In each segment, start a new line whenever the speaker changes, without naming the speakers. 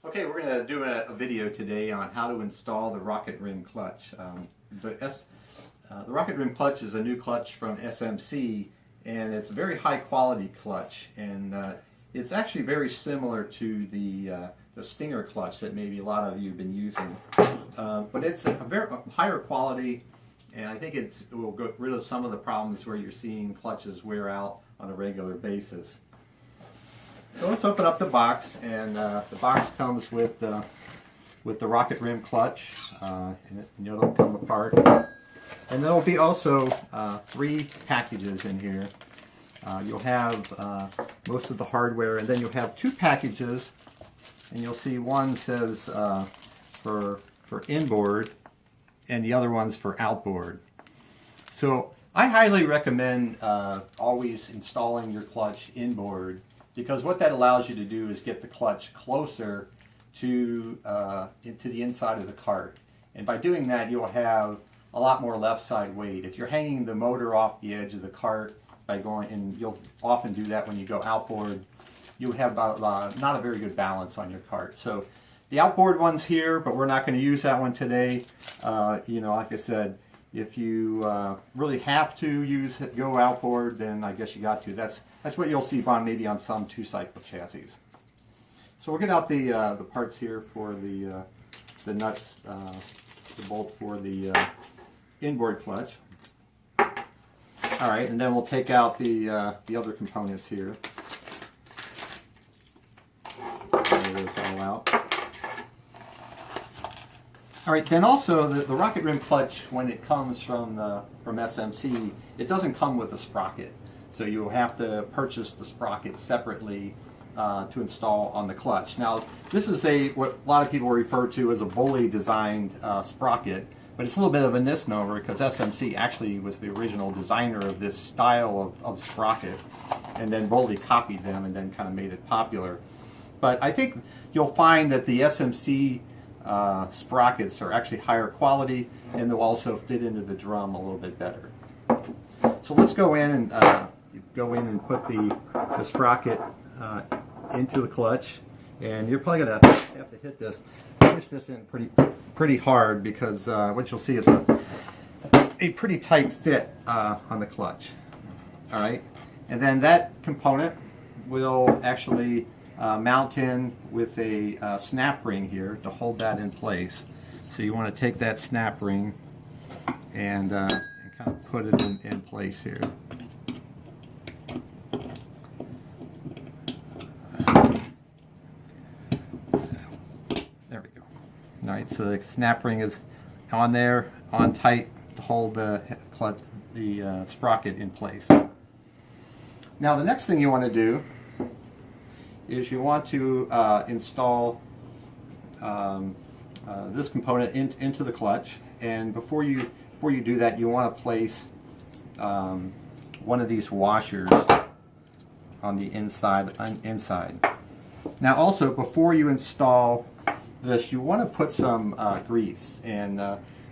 Okay, we're going to do a video today on how to install the rocket rim clutch. The rocket rim clutch is a new clutch from SMC, and it's a very high quality clutch, and it's actually very similar to the Stinger clutch that maybe a lot of you have been using. But it's a very higher quality, and I think it will get rid of some of the problems where you're seeing clutches wear out on a regular basis. So let's open up the box, and the box comes with the rocket rim clutch, and it'll come apart. And there will be also 3 packages in here. You'll have most of the hardware, and then you'll have 2 packages, and you'll see one says for inboard, and the other one's for outboard. So I highly recommend always installing your clutch inboard, because what that allows you to do is get the clutch closer to the inside of the cart. And by doing that, you'll have a lot more left side weight. If you're hanging the motor off the edge of the cart by going, and you'll often do that when you go outboard, you have not a very good balance on your cart. So the outboard one's here, but we're not going to use that one today. Like I said, if you really have to go outboard, then I guess you got to. That's what you'll see maybe on some 2-cycle chassis. So we'll get out the parts here for the nuts, the bolt for the inboard clutch. All right, and then we'll take out the other components here. Get those all out. All right, then also the rocket rim clutch, when it comes from SMC, it doesn't come with a sprocket. So you'll have to purchase the sprocket separately to install on the clutch. Now, this is what a lot of people refer to as a Bully designed sprocket, but it's a little bit of a misnomer because SMC actually was the original designer of this style of sprocket, and then Bully copied them and then kind of made it popular. But I think you'll find that the SMC sprockets are actually higher quality, and they'll also fit into the drum a little bit better. So let's go in and put the sprocket into the clutch, and you're probably going to have to hit this, push this in pretty hard, because what you'll see is a pretty tight fit on the clutch. All right, and then that component will actually mount in with a snap ring here to hold that in place. So you want to take that snap ring and kind of put it in place here. There we go. All right, so the snap ring is on there, on tight to hold the sprocket in place. Now the next thing you want to do is you want to install this component into the clutch, and before you do that, you want to place one of these washers on the inside. Now also, before you install this, you want to put some grease, and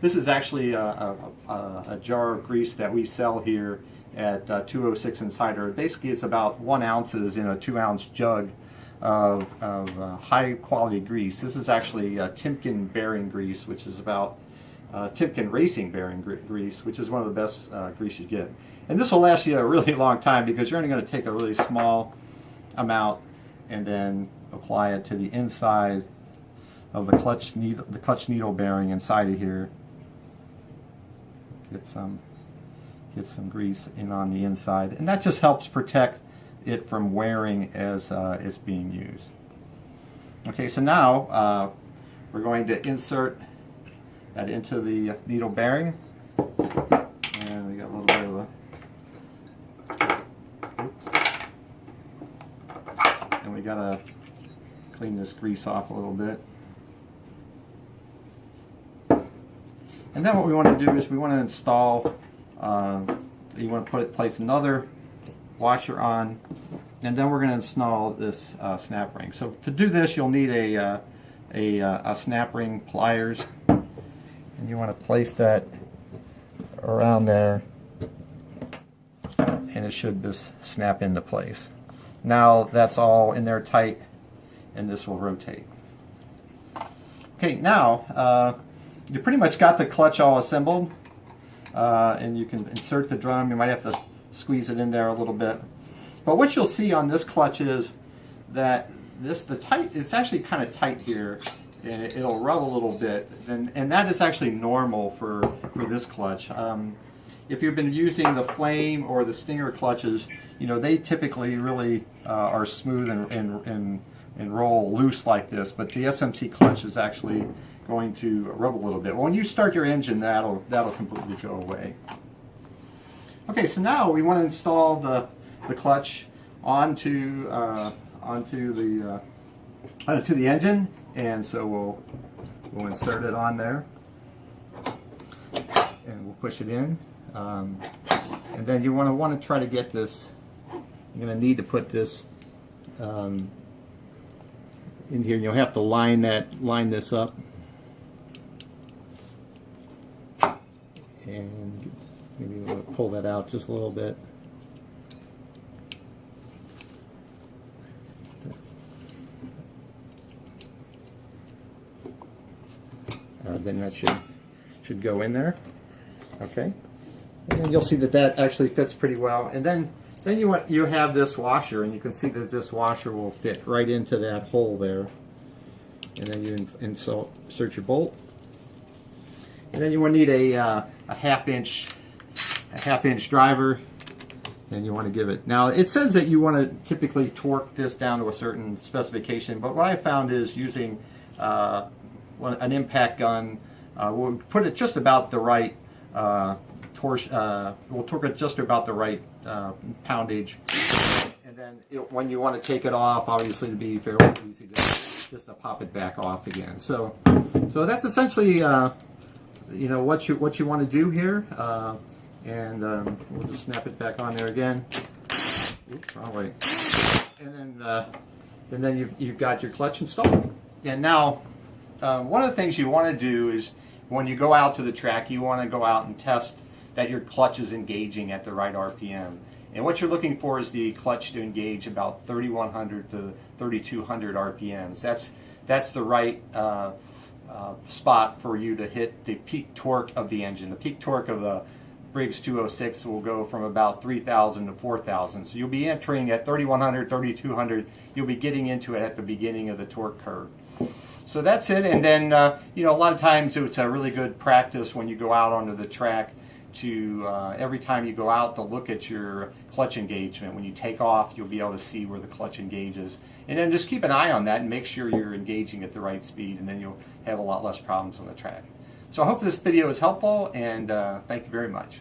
this is actually a jar of grease that we sell here at 206 Insider. Basically, it's about 1 ounce in a 2-ounce jug of high quality grease. This is actually Timken bearing grease, which is about Timken racing bearing grease, which is one of the best grease you get. And this will last you a really long time, because you're only going to take a really small amount and then apply it to the inside of the clutch needle bearing inside of here. Get some grease in on the inside, and that just helps protect it from wearing as it's being used. Okay, so now we're going to insert that into the needle bearing, and we got a little bit of and we gotta clean this grease off a little bit. And then what we want to do is we want to install, you want to place another washer on, and then we're going to install this snap ring. So to do this, you'll need a snap ring pliers, and you want to place that around there, and it should just snap into place. Now that's all in there tight, and this will rotate. Okay, now you pretty much got the clutch all assembled, and you can insert the drum. You might have to squeeze it in there a little bit. But what you'll see on this clutch is that it's actually kind of tight here, and it'll rub a little bit, and that is actually normal for this clutch. If you've been using the Flame or the Stinger clutches, you know, they typically really are smooth and roll loose like this, but the SMC clutch is actually going to rub a little bit. When you start your engine, that'll completely go away. Okay, so now we want to install the clutch onto the engine, and so we'll insert it on there, and we'll push it in, and then you want to try to get this. You're going to need to put this in here, and you'll have to line this up, and maybe we'll pull that out just a little bit. Then that should go in there. Okay, and then you'll see that actually fits pretty well. And then you have this washer, and you can see that this washer will fit right into that hole there. And then you insert your bolt. And then you will need a half inch driver, and you want to give it. Now it says that you want to typically torque this down to a certain specification, but what I found is using an impact gun, we'll put it just about the right we'll torque it just about the right poundage, and then when you want to take it off, obviously to be fairly easy just to pop it back off again. So that's essentially you know what you want to do here, and we'll just snap it back on there again. Oops, wrong way. And then you've got your clutch installed. And now one of the things you want to do is when you go out to the track, you want to go out and test that your clutch is engaging at the right RPM. And what you're looking for is the clutch to engage about 3,100 to 3,200 RPMs. That's the right spot for you to hit the peak torque of the engine. The peak torque of the Briggs 206 will go from about 3,000 to 4,000. So you'll be entering at 3,100, 3,200. You'll be getting into it at the beginning of the torque curve. So that's it. And then you know, a lot of times it's a really good practice when you go out onto the track to every time you go out to look at your clutch engagement. When you take off, you'll be able to see where the clutch engages, and then just keep an eye on that and make sure you're engaging at the right speed, and then you'll have a lot less problems on the track. So I hope this video is helpful, and thank you very much.